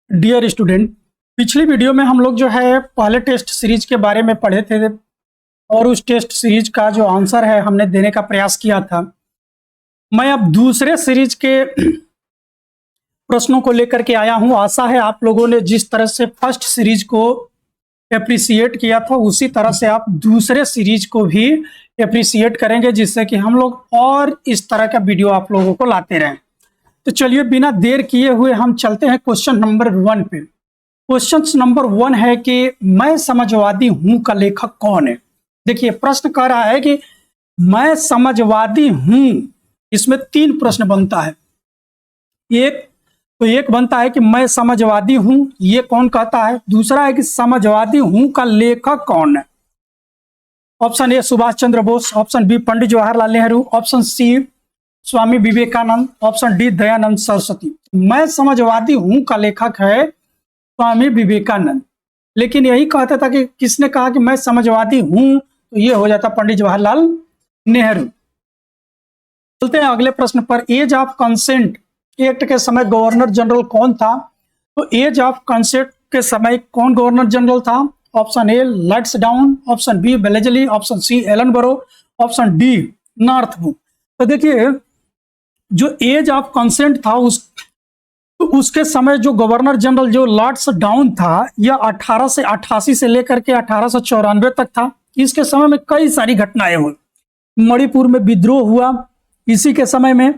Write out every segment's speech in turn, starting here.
Dear student, पिछली video में हम लोग जो है पहले टेस्ट सीरीज के बारे में पढ़े थे और उस टेस्ट सीरीज का जो आंसर है हमने देने का प्रयास किया था। मैं अब दूसरे सीरीज के प्रश्नों को लेकर के आया हूं। आशा है आप लोगों ने जिस तरह से फर्स्ट सीरीज को एप्रिसिएट किया था उसी तरह से आप दूसरे सीरीज को भी एप्रिसिएट करेंगे, जिससे कि हम लोग और इस तरह का वीडियो आप लोगों को लाते रहें। तो चलिए बिना देर किए हुए हम चलते हैं क्वेश्चन नंबर 1 पे। क्वेश्चन नंबर 1 है कि मैं समाजवादी हूं का लेखक कौन है। देखिए प्रश्न कह रहा है कि मैं समाजवादी हूं, इसमें 3 प्रश्न बनता है। एक बनता है कि मैं समाजवादी हूं, ये कौन कहता है। दूसरा है कि समाजवादी हूं का लेखक कौन है। Option A Subhash Chandra Bose, option B Pandit Jawaharlal Nehru, option C Swami Vivekanand, option D Dayanand Saraswati. मैं समाजवादी हूं का लेखक है स्वामी विवेकानंद, लेकिन यही कहता था कि किसने कहा कि मैं समाजवादी हूं, तो ये हो जाता पंडित जवाहरलाल नेहरू। चलते हैं अगले प्रश्न पर। एज ऑफ कंसेंट एक्ट के समय गवर्नर जनरल कौन था। तो एज ऑफ कंसेंट के समय कौन गवर्नर जनरल था। Option A Lansdowne, option B Wellesley, option C Ellenborough, option D Northwood. तो देखिए जो एज ऑफ कंसेंट था उसके समय जो गवर्नर जनरल जो लैंसडाउन था यह 1888 से लेकर के 1894 तक था। इसके समय में कई सारी घटनाएं हुई। मणिपुर में विद्रोह हुआ इसी के समय में।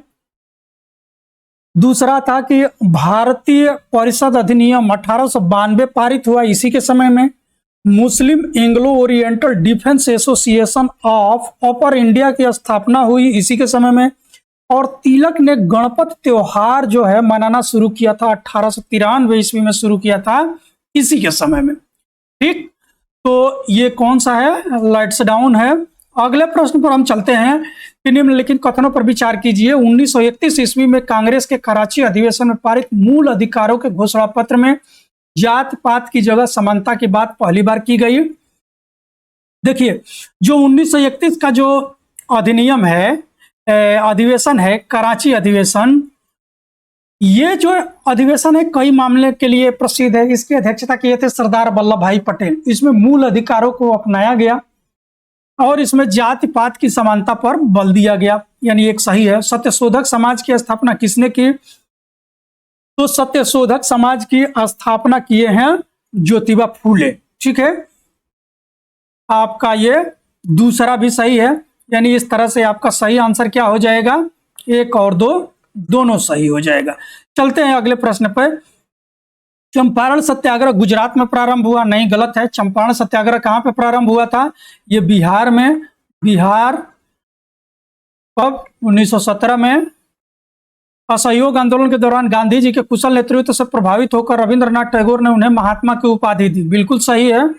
दूसरा था कि भारतीय परिषद अधिनियम 1892 पारित हुआ इसी के समय में। Muslim Anglo oriental defence association of upper India की स्थापना हुई इसी के समय में। और तिलक ने गणपत त्योहार जो है मनाना शुरू किया था 1893 ईस्वी में शुरू किया था इसी के समय में। ठीक, तो ये कौन सा है, लैंसडाउन है। अगले प्रश्न पर हम चलते हैं कि निम्नलिखित कथनों पर विचार कीजिए। 1931 ईस्वी में कांग्रेस के कराची अधिवेशन में पारित मूल अधिकारों के घोषणा पत्र में जात पात की जगह समानता की बात पहली बार की गई। देखिए जो 1931 का जो अधिनियम है, अधिवेशन है कराची अधिवेशन, ये जो अधिवेशन है कई मामले के लिए प्रसिद्ध है। इसकी अध्यक्षता किए थे सरदार वल्लभ भाई पटेल। इसमें मूल अधिकारों को अपनाया गया और इसमें जाति पात की समानता पर बल दिया गया, यानी एक सही है। सत्यशोधक समाज की स्थापना किसने की। तो सत्यशोधक समाज की स्थापना किए हैं ज्योतिबा फूले। ठीक है, आपका ये दूसरा भी सही है, यानी इस तरह से आपका सही आंसर क्या हो जाएगा, 1 और 2 दोनों सही हो जाएगा। चलते हैं अगले प्रश्न पर। चंपारण सत्याग्रह गुजरात में प्रारंभ हुआ, नहीं गलत है। चंपारण सत्याग्रह कहां पे प्रारंभ हुआ था, ये बिहार में। बिहार कब, 1917 में। असहयोग आंदोलन के दौरान गांधी जी के कुशल नेतृत्व से प्रभावित होकर रविंद्रनाथ टैगोर ने उन्हें महात्मा की उपाधि दी, बिल्कुल सही है।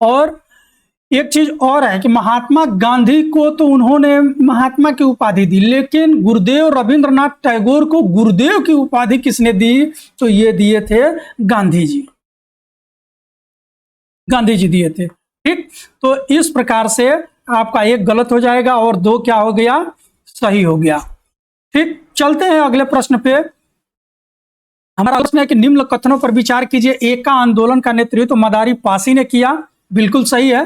और एक चीज और है कि महात्मा गांधी को तो उन्होंने महात्मा की उपाधि दी, लेकिन गुरुदेव रविंद्रनाथ टैगोर को गुरुदेव की उपाधि किसने दी, तो ये दिए थे गांधी जी। गांधी जी दिए थे। ठीक, तो इस प्रकार से आपका 1 गलत हो जाएगा और 2 क्या हो गया, सही हो गया। ठीक, चलते हैं अगले प्रश्न पे। हमारा प्रश्न है कि निम्न कथनों पर विचार कीजिए। एका आंदोलन का नेतृत्व मदारी पासी ने किया, बिल्कुल सही है।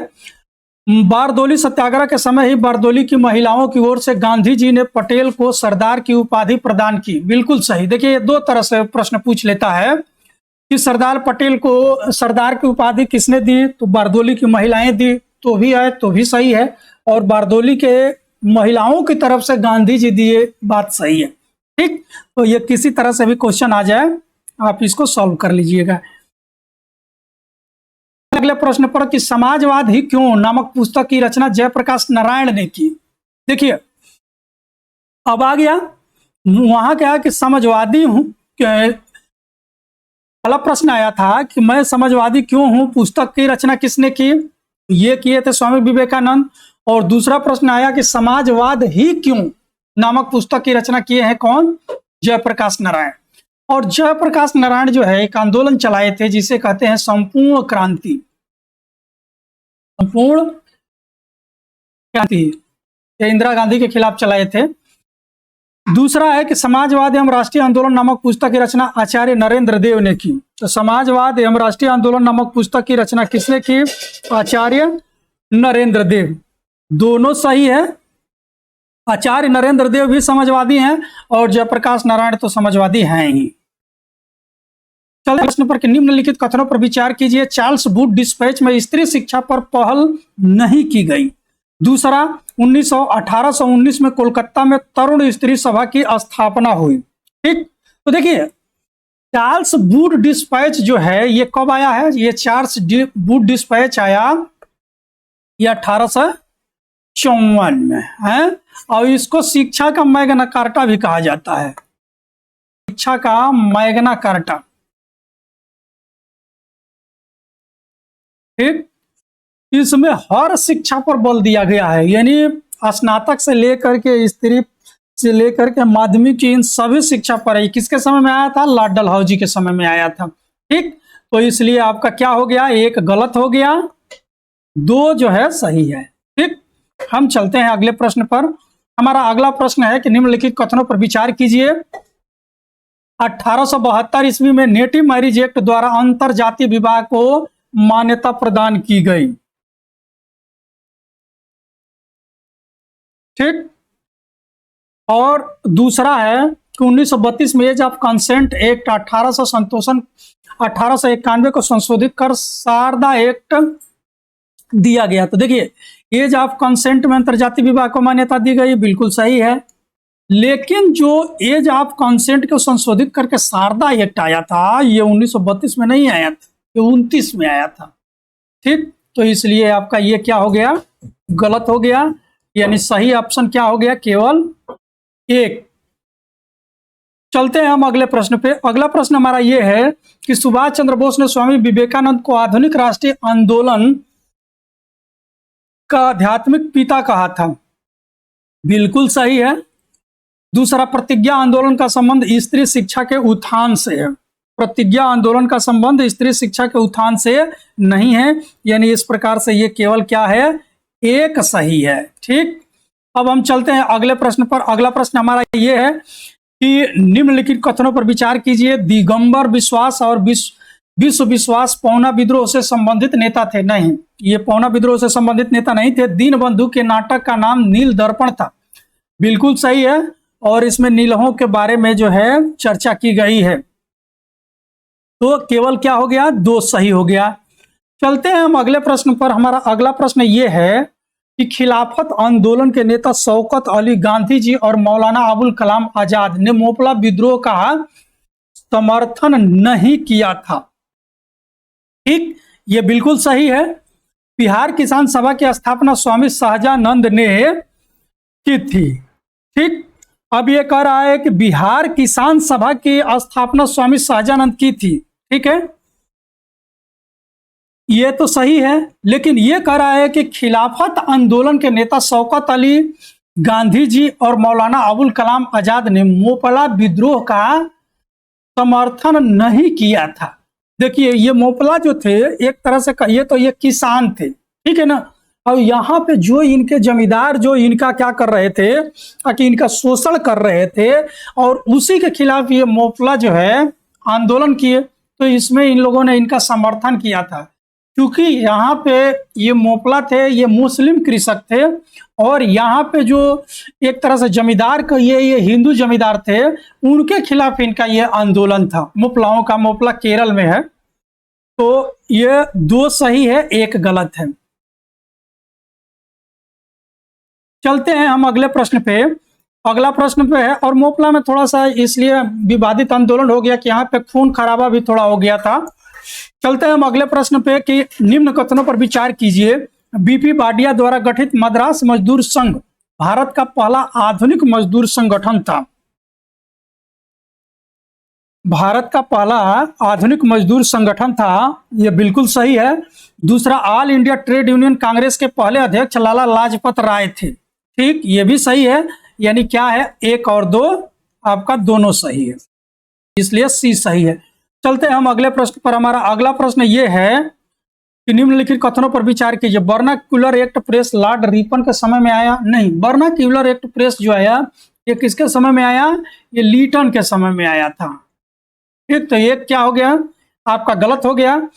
बारदोली सत्याग्रह के समय ही बारदोली की महिलाओं की ओर से गांधी जी ने पटेल को सरदार की उपाधि प्रदान की, बिल्कुल सही। देखिए 2 तरह से प्रश्न पूछ लेता है कि सरदार पटेल को सरदार की उपाधि किसने दी, तो बारदोली की महिलाएं दी, तो भी है, तो भी सही है। और बारदोली के महिलाओं की तरफ से गांधी जी दिए, बात सही है। ठीक, तो ये किसी तरह से भी क्वेश्चन आ जाए आप इसको सॉल्व कर लीजिएगा। अगले प्रश्न पर कि समाजवाद ही क्यों नामक पुस्तक की रचना जयप्रकाश नारायण ने की। देखिए अब आ गया वहां क्या है कि समाजवादी हूं, पहला प्रश्न आया था कि मैं समाजवादी क्यों हूं, पुस्तक की रचना किसने की, ये किए थे स्वामी विवेकानंद। और दूसरा प्रश्न आया कि समाजवाद ही क्यों नामक पुस्तक की रचना किए हैं कौन, जयप्रकाश नारायण। और जयप्रकाश नारायण जो है एक आंदोलन चलाए थे जिसे कहते हैं संपूर्ण क्रांति। संपूर्ण क्रांति ये इंदिरा गांधी के खिलाफ चलाए थे। दूसरा है कि समाजवाद एवं राष्ट्रीय आंदोलन नामक पुस्तक की रचना आचार्य नरेंद्र देव ने की। तो समाजवाद एवं राष्ट्रीय आंदोलन नामक पुस्तक की रचना किसने की? आचार्य नरेंद्र देव। दोनों सही है। आचार्य नरेंद्र देव भी समाजवादी हैं और जयप्रकाश नारायण तो समाजवादी हैं ही। चलिए प्रश्न पर निम्नलिखित कथनों पर विचार कीजिए। चार्ल्स वुड डिस्पैच में स्त्री शिक्षा पर पहल नहीं की गई। दूसरा, 1819 में कोलकाता में तरुण स्त्री सभा की स्थापना हुई। ठीक, तो देखिए चार्ल्स वुड डिस्पैच जो है ये कब आया है? ये चार्ल्स वुड डिस्पैच आया ये 1854 में है और इसको शिक्षा का मैग्ना कार्टा भी कहा जाता है। शिक्षा का मैग्ना कार्टा। ठीक, इसमें हर शिक्षा पर बल दिया गया है, यानी स्नातक से लेकर के स्त्री से लेकर के माध्यमिक की इन सभी शिक्षा पर है। किसके समय में आया था? लॉर्ड डलहौजी के समय में आया था। ठीक, तो इसलिए आपका क्या हो गया? एक गलत हो गया, दो जो है सही है। ठीक, हम चलते हैं अगले प्रश्न पर। हमारा अगला प्रश्न है कि निम्नलिखित कथनों पर विचार कीजिए। 1872 ईस्वी में नेटिव मैरिज एक्ट द्वारा अंतर जातीय विवाह को मान्यता प्रदान की गई। ठीक, और दूसरा है कि 1932 में एज ऑफ कंसेंट एक्ट 1891 को संशोधित कर शारदा एक्ट दिया गया। तो देखिए एज ऑफ कंसेंट में अंतरजातीय विवाह को मान्यता दी गई, बिल्कुल सही है। लेकिन जो एज ऑफ कंसेंट को संशोधित करके शारदा एक्ट आया था ये 1932 में नहीं आया था, ये 29 में आया था। ठीक, तो इसलिए आपका ये क्या हो गया? गलत हो गया, यानी सही ऑप्शन क्या हो गया? केवल एक। चलते हैं हम अगले प्रश्न पे। अगला प्रश्न हमारा ये है कि सुभाष चंद्र बोस ने स्वामी विवेकानंद को आधुनिक राष्ट्रीय आंदोलन का आध्यात्मिक पिता कहा था। बिल्कुल सही है। दूसरा, प्रतिज्ञा आंदोलन का संबंध स्त्री शिक्षा के उत्थान से है। प्रतिज्ञा आंदोलन का संबंध स्त्री शिक्षा के उत्थान से नहीं है, यानी इस प्रकार से ये केवल क्या है? एक सही है। ठीक, अब हम चलते हैं अगले प्रश्न पर। अगला प्रश्न हमारा ये है कि निम्नलिखित कथनों पर विचार कीजिए। दिगंबर विश्वास और विश्व विश्वास पौना विद्रोह से संबंधित नेता थे? नहीं, ये पौना विद्रोह से संबंधित नेता नहीं थे। दीनबंधु के नाटक का नाम नील दर्पण था। बिल्कुल सही है, और इसमें नीलहों के बारे में जो है चर्चा की गई है। तो केवल क्या हो गया? दो सही हो गया। चलते हैं हम अगले प्रश्न पर। हमारा अगला प्रश्न ये है कि खिलाफत आंदोलन के नेता शौकत अली, गांधी जी और मौलाना अबुल कलाम आजाद ने मोपला विद्रोह का समर्थन नहीं किया था। ठीक, ये बिल्कुल सही है। बिहार किसान सभा की स्थापना स्वामी सहजानंद ने की थी। ठीक, अब ये कह रहा है कि बिहार किसान सभा की स्थापना स्वामी सहजानंद की थी। ठीक है, ये तो सही है, लेकिन ये कह रहा है कि खिलाफत आंदोलन के नेता शौकत अली, गांधी जी और मौलाना अबुल कलाम आजाद ने मोपला विद्रोह का समर्थन नहीं किया था। देखिए ये मोपला जो थे एक तरह से कहिए तो ये किसान थे। ठीक है ना, और यहाँ पे जो इनके जमींदार जो इनका क्या कर रहे थे कि इनका शोषण कर रहे थे, और उसी के खिलाफ ये मोपला जो है आंदोलन किए। तो इसमें इन लोगों ने इनका समर्थन किया था, क्योंकि यहाँ पे ये मोपला थे, ये मुस्लिम कृषक थे, और यहाँ पे जो एक तरह से जमींदार का ये हिंदू जमींदार थे, उनके खिलाफ इनका ये आंदोलन था मोपलाओं का। मोपला केरल में है। तो ये दो सही है, एक गलत है। चलते हैं हम अगले प्रश्न पे। अगला प्रश्न पे है, और मोपला में थोड़ा सा इसलिए विवादित आंदोलन हो गया कि यहाँ पे खून खराबा भी थोड़ा हो गया था। चलते हैं हम अगले प्रश्न पे कि निम्न कथनों पर विचार कीजिए। बीपी बाडिया द्वारा गठित मद्रास मजदूर संघ भारत का पहला आधुनिक मजदूर संगठन था। भारत का पहला आधुनिक मजदूर संगठन था, यह बिल्कुल सही है। दूसरा, all India trade union Congress के पहले अध्यक्ष लाला लाजपत राय थे। ठीक, ये भी सही है, यानी क्या है? एक और दो आपका दोनों सही है, इसलिए सी सही है। चलते हैं हम अगले प्रश्न पर। हमारा अगला प्रश्न ये है कि निम्नलिखित कथनों पर विचार कीजिए। Vernacular act press Lord Ripon के समय में आया? नहीं, वर्नाक्यूलर एक्ट प्रेस जो आया ये किसके समय में आया? ये लीटन के समय में आया था। ठीक, तो ये क्या हो गया? आपका गलत हो गया।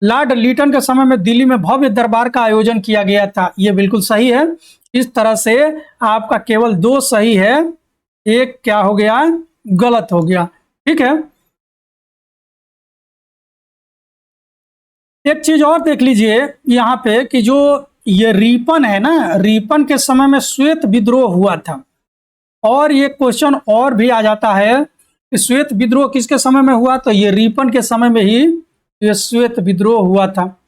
लॉर्ड लिटन के समय में दिल्ली में भव्य दरबार का आयोजन किया गया था, ये बिल्कुल सही है। इस तरह से आपका केवल 2 सही है, एक क्या हो गया, गलत हो गया। ठीक है, एक चीज और देख लीजिए यहाँ पे कि जो ये रिपन है ना, रिपन के समय में श्वेत विद्रोह हुआ था। और ये क्वेश्चन और भी आ जाता है कि श्वेत विद्रोह किसके समय में हुआ, तो ये रिपन के समय में ही ये श्वेत विद्रोह हुआ था।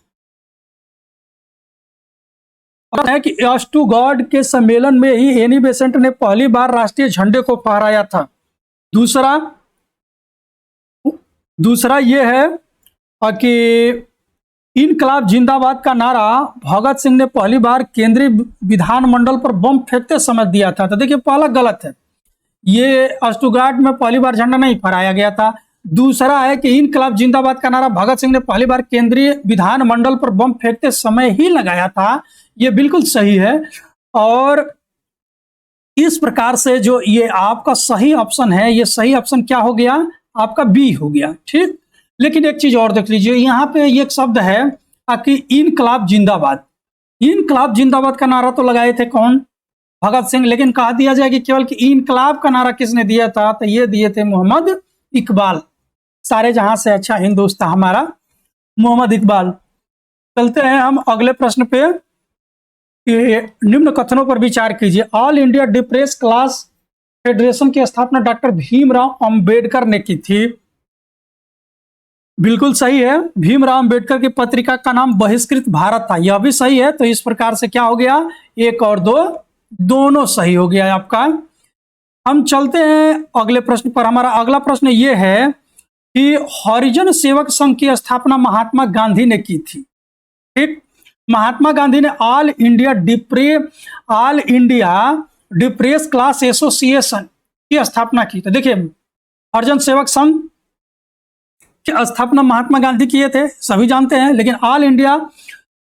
और है कि अस्टुगार्ड के सम्मेलन में ही एनी बेसेंट ने पहली बार राष्ट्रीय झंडे को फहराया था। दूसरा ये है कि इनकलाब जिंदाबाद का नारा भगत सिंह ने पहली बार केंद्रीय विधानमंडल पर बम फेंकते समय दिया था। तो देखिए पहला गलत है, ये अस्टुगार्ड में पहली बार झंडा नहीं फहराया गया था। दूसरा है कि इनकलाब जिंदाबाद का नारा भगत सिंह ने पहली बार केंद्रीय विधानमंडल पर बम फेंकते समय ही लगाया था, ये बिल्कुल सही है। और इस प्रकार से जो ये आपका सही ऑप्शन है, ये सही ऑप्शन क्या हो गया, आपका बी हो गया। ठीक, लेकिन एक चीज और देख लीजिए, यहाँ पे एक शब्द है कि इनकलाब जिंदाबाद। इनकलाब जिंदाबाद का नारा तो लगाए थे कौन, भगत सिंह, लेकिन कहा दिया जाए कि केवल कि इनकलाब का नारा किसने दिया था, तो ये दिए थे मोहम्मद इकबाल। सारे जहां से अच्छा हिंदुस्तान हमारा मोहम्मद इकबाल। चलते हैं हम अगले प्रश्न पे। निम्न कथनों पर विचार कीजिए। All India depress class federation की स्थापना डॉक्टर भीमराव अंबेडकर ने की थी, बिल्कुल सही है। भीमराव अंबेडकर की पत्रिका का नाम बहिष्कृत भारत था, यह भी सही है। तो इस प्रकार से क्या हो गया, 1 और 2 दोनों सही हो गया आपका। हम चलते हैं अगले प्रश्न पर। हमारा अगला प्रश्न यह है कि हरिजन सेवक संघ की स्थापना महात्मा गांधी ने की थी। ठीक, महात्मा गांधी ने all India depress class association की स्थापना की। तो देखिए हरिजन सेवक संघ की स्थापना महात्मा गांधी किए थे, सभी जानते हैं, लेकिन all India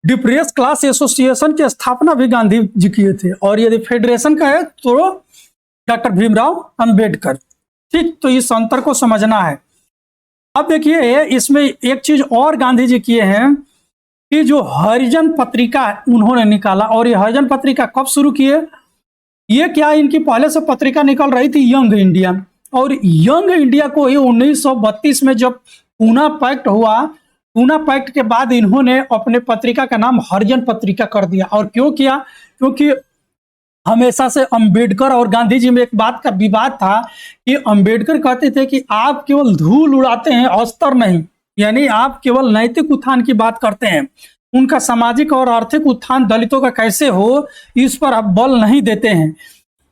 depress class association की स्थापना भी गांधी जी किए थे। और यदि फेडरेशन का है तो डॉक्टर भीमराव अंबेडकर। ठीक, तो इस अंतर को समझना है। अब देखिए इसमें एक चीज और गांधी जी किए हैं कि जो हरिजन पत्रिका उन्होंने निकाला। और ये हरिजन पत्रिका कब शुरू किए, ये क्या इनकी पहले से पत्रिका निकल रही थी यंग इंडिया, और यंग इंडिया को ही 1932 में जब पूना पैक्ट हुआ, पूना पैक्ट के बाद इन्होंने अपने पत्रिका का नाम हरिजन पत्रिका कर दिया। और क्यों किया, क्योंकि हमेशा से अंबेडकर और गांधी जी में एक बात का विवाद था कि अंबेडकर कहते थे कि आप केवल धूल उड़ाते हैं, अस्तर नहीं, यानी आप केवल नैतिक उत्थान की बात करते हैं, उनका सामाजिक और आर्थिक उत्थान दलितों का कैसे हो इस पर आप बल नहीं देते हैं।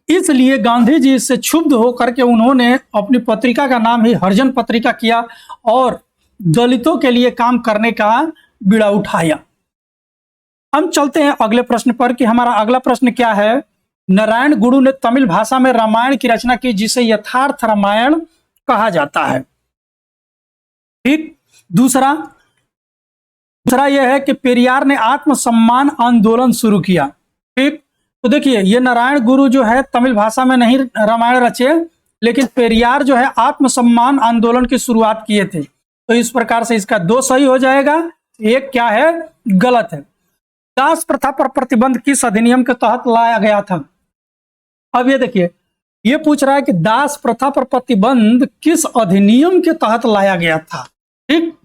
इसलिए गांधी जी से क्षुब्ध होकर के उन्होंने अपनी पत्रिका का नाम ही हरिजन पत्रिका किया और दलितों के लिए काम करने का बीड़ा उठाया। हम चलते हैं अगले प्रश्न पर कि हमारा अगला प्रश्न क्या है। नारायण गुरु ने तमिल भाषा में रामायण की रचना की, जिसे यथार्थ रामायण कहा जाता है। ठीक, दूसरा यह है कि पेरियार ने आत्मसम्मान आंदोलन शुरू किया। ठीक, तो देखिए ये नारायण गुरु जो है तमिल भाषा में नहीं रामायण रचे, लेकिन पेरियार जो है आत्मसम्मान आंदोलन की शुरुआत किए थे। तो इस प्रकार से इसका 2 सही हो जाएगा, एक क्या है, गलत है। दास प्रथा पर प्रतिबंध किस अधिनियम के तहत लाया गया था। अब ये देखिए ये पूछ रहा है कि दास प्रथा पर प्रतिबंध किस अधिनियम के तहत लाया गया था। ठीक,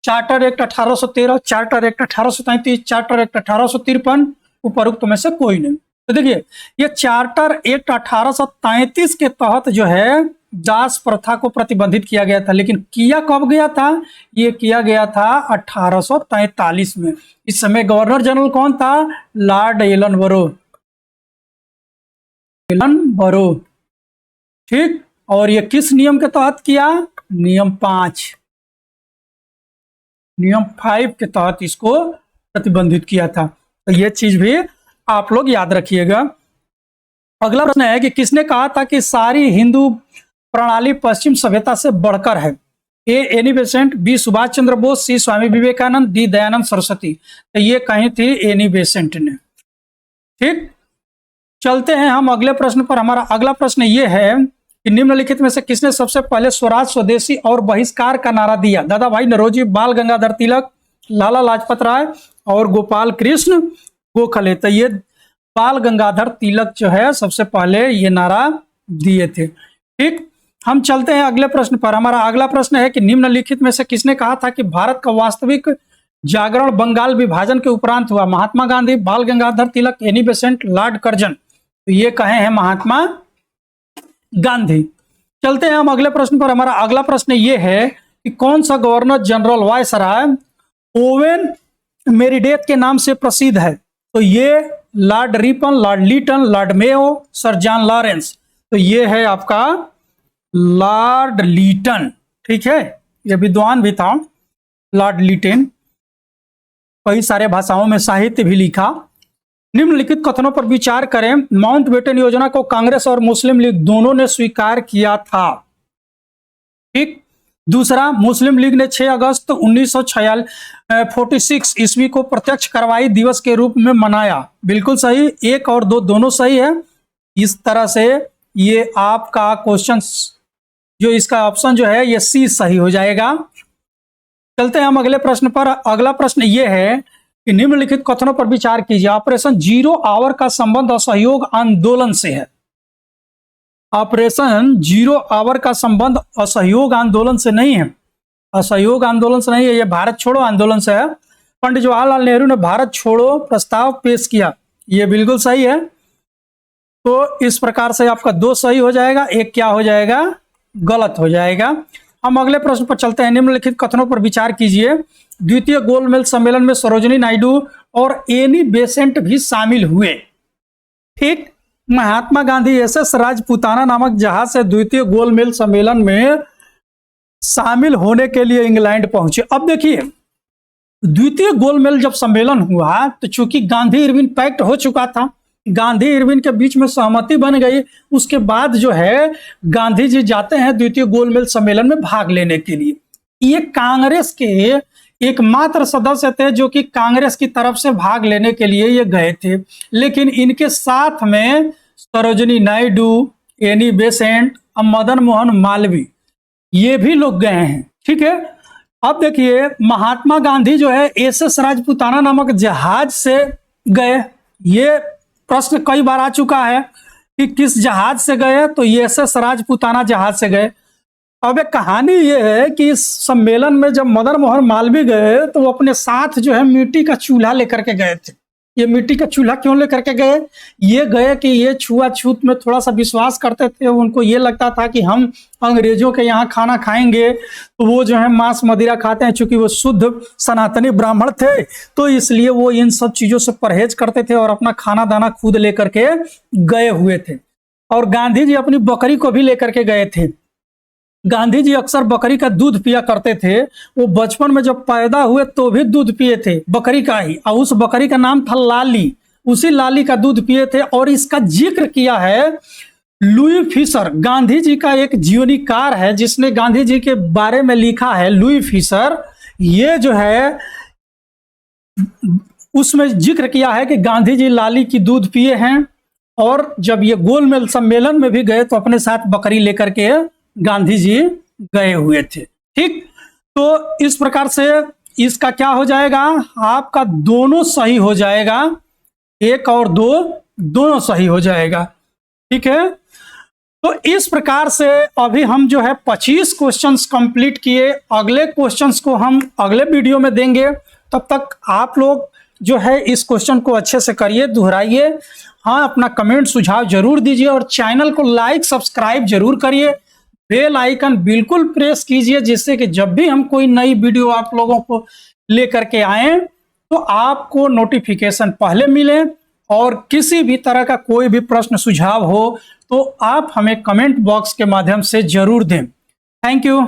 charter act 1813, charter act 1833, charter act 1853, उपरोक्त में से कोई नहीं। तो देखिए ये चार्टर एक्ट 1833 के तहत जो है दास प्रथा को प्रतिबंधित किया गया था, लेकिन किया कब गया था, ये किया गया था 1843 में। इस समय गवर्नर जनरल कौन था, लॉर्ड एलन बरो। ठीक, और ये किस नियम के तहत किया, नियम 5 के तहत इसको प्रतिबंधित किया था। तो ये चीज भी आप लोग याद रखिएगा। अगला प्रश्न है कि किसने कहा था कि सारी हिंदू प्रणाली पश्चिम सभ्यता से बढ़कर है। ए Annie Besant, B Subhash Chandra Bose, सी स्वामी विवेकानंद, डी दयानंद सरस्वती। तो ये कहीं थी एनी बेसेंट ने। ठीक, चलते हैं हम अगले प्रश्न पर। हमारा अगला प्रश्न ये है कि निम्नलिखित में से किसने सबसे पहले स्वराज, स्वदेशी और बहिष्कार का नारा दिया? दादा भाई नौरोजी, बाल गंगाधर तिलक, लाला लाजपत राय और गोपाल कृष्ण गोखले। तो ये बाल गंगाधर तिलक जो है सबसे पहले ये नारा दिए थे। ठीक, हम चलते हैं अगले प्रश्न पर। हमारा अगला प्रश्न है कि निम्नलिखित में से किसने कहा था कि भारत का वास्तविक जागरण बंगाल विभाजन के उपरांत हुआ? महात्मा गांधी, बाल Gangadhar Tilak, Annie Besant, Lord Curzon. तो ये कहे हैं महात्मा गांधी। चलते हैं हम अगले प्रश्न पर। हमारा अगला प्रश्न ये है कि कौन सा गवर्नर जनरल वायसराय ओवेन मेरिडेथ के नाम से प्रसिद्ध है? तो ये Lord Ripon, Lord Lytton, Lord Mayo, sir John Lawrence. तो ये है आपका लॉर्ड लीटन। ठीक है, ये विद्वान भी था लॉर्ड लीटन, कई सारे भाषाओं में साहित्य भी लिखा। निम्नलिखित कथनों पर विचार करें। माउंटबेटन योजना को कांग्रेस और मुस्लिम लीग दोनों ने स्वीकार किया था। ठीक, दूसरा, मुस्लिम लीग ने 6 अगस्त 1946 ईस्वी को प्रत्यक्ष कार्रवाई दिवस के रूप में मनाया। बिल्कुल सही, 1 और 2 दोनों सही है। इस तरह से ये आपका क्वेश्चन जो इसका ऑप्शन जो है ये सी सही हो जाएगा। चलते हैं हम अगले प्रश्न पर। अगला प्रश्न ये है कि निम्नलिखित कथनों पर विचार कीजिए। ऑपरेशन जीरो आवर का संबंध असहयोग आंदोलन से है। ऑपरेशन जीरो आवर का संबंध असहयोग आंदोलन से नहीं है। असहयोग आंदोलन से नहीं है, यह भारत छोड़ो आंदोलन से है। पंडित जवाहरलाल नेहरू ने भारत छोड़ो प्रस्ताव पेश किया, यह बिल्कुल सही है। तो इस प्रकार से आपका 2 सही हो जाएगा, 1 क्या हो जाएगा? गलत हो जाएगा। हम अगले प्रश्न पर चलते हैं। निम्नलिखित कथनों पर विचार कीजिए। द्वितीय गोलमेज सम्मेलन में सरोजिनी नायडू और एनी बेसेंट भी शामिल हुए। ठीक, महात्मा गांधी एसएस राजपूताना नामक जहाज से द्वितीय गोलमेज सम्मेलन में शामिल होने के लिए इंग्लैंड पहुंचे। अब देखिए, द्वितीय गोलमेज जब सम्मेलन हुआ तो चूंकि गांधी इरविन पैक्ट हो चुका था, गांधी इरविन के बीच में सहमति बन गई। उसके बाद जो है गांधी जी जाते हैं द्वितीय गोलमेज सम्मेलन में भाग लेने के लिए। ये कांग्रेस के एकमात्र सदस्य थे जो कि कांग्रेस की तरफ से भाग लेने के लिए ये गए थे, लेकिन इनके साथ में सरोजिनी नायडू, एनी बेसेंट और मदन मोहन मालवीय ये भी लोग गए हैं। ठीक है, अब देखिए महात्मा गांधी जो है एसएस राजपूताना नामक जहाज से गए। ये प्रश्न कई बार आ चुका है कि किस जहाज से गए, तो ये एसएस राजपूताना जहाज से गए। अब एक कहानी ये है कि इस सम्मेलन में जब मदन मोहन मालवीय गए तो वो अपने साथ जो है मिट्टी का चूल्हा लेकर के गए थे। ये मिट्टी का चूल्हा क्यों लेकर के गए? ये गए कि ये छुआछूत में थोड़ा सा विश्वास करते थे। उनको ये लगता था कि हम अंग्रेजों के यहाँ खाना खाएंगे तो वो जो है मांस मदिरा खाते हैं, चूंकि वो शुद्ध सनातनी ब्राह्मण थे तो इसलिए वो इन सब चीजों से परहेज करते थे और अपना खाना दाना खुद लेकर के गए हुए थे। और गांधी जी अपनी बकरी को भी लेकर के गए थे। गांधी जी अक्सर बकरी का दूध पिया करते थे। वो बचपन में जब पैदा हुए तो भी दूध पिए थे बकरी का ही, और उस बकरी का नाम था लाली। उसी लाली का दूध पिए थे। और इसका जिक्र किया है लुई फिशर, गांधी जी का एक जीवनीकार है जिसने गांधी जी के बारे में लिखा है, लुई फिशर। ये जो है उसमें जिक्र किया है कि गांधी जी लाली की दूध पिए हैं और जब ये गोलमेज सम्मेलन में भी गए तो अपने साथ बकरी लेकर के गांधी जी गए हुए थे। ठीक, तो इस प्रकार से इसका क्या हो जाएगा? आपका दोनों सही हो जाएगा, 1 और 2 दोनों सही हो जाएगा। ठीक है, तो इस प्रकार से अभी हम जो है 25 क्वेश्चंस कंप्लीट किए। अगले क्वेश्चंस को हम अगले वीडियो में देंगे। तब तक आप लोग जो है इस क्वेश्चन को अच्छे से करिए, दोहराइए। हाँ, अपना कमेंट सुझाव जरूर दीजिए और चैनल को लाइक सब्सक्राइब जरूर करिए। बेल आइकन बिल्कुल प्रेस कीजिए जिससे कि जब भी हम कोई नई वीडियो आप लोगों को लेकर के आए तो आपको नोटिफिकेशन पहले मिले। और किसी भी तरह का कोई भी प्रश्न सुझाव हो तो आप हमें कमेंट बॉक्स के माध्यम से जरूर दें। Thank you.